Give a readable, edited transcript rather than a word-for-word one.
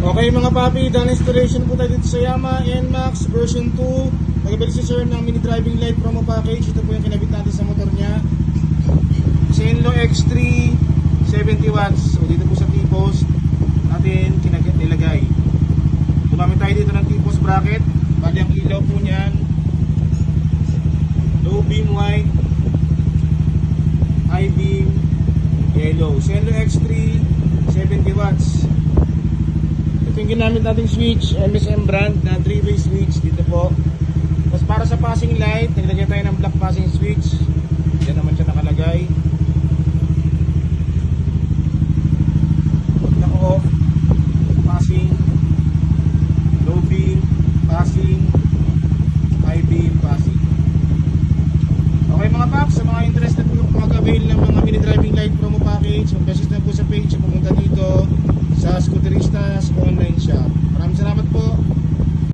Okay mga papi, done installation po tayo dito sa Yamaha NMAX version 2. Nagabili si sir ng mini driving light promo package. Ito po yung kinabit natin sa motor niya. Zenlo X3 70 watts. So dito po sa T-post natin nilagay. Gumamit tayo dito ng T-post bracket. Bali ang ilaw po niyan low beam white, high beam yellow. Zenlo X3 70 watts. Ito yung ginamit nating switch, MSM brand na 3-way switch dito po. Tapos para sa passing light, naglagay tayo ng black passing switch. Diyan naman siya nakalagay. Pag naka-off, passing, low beam, passing, high beam, passing. Okay mga paps, sa mga interested po mag-avail ng mga mini driving light promo package, mag-message na po sa page, pumunta dito sa Scootery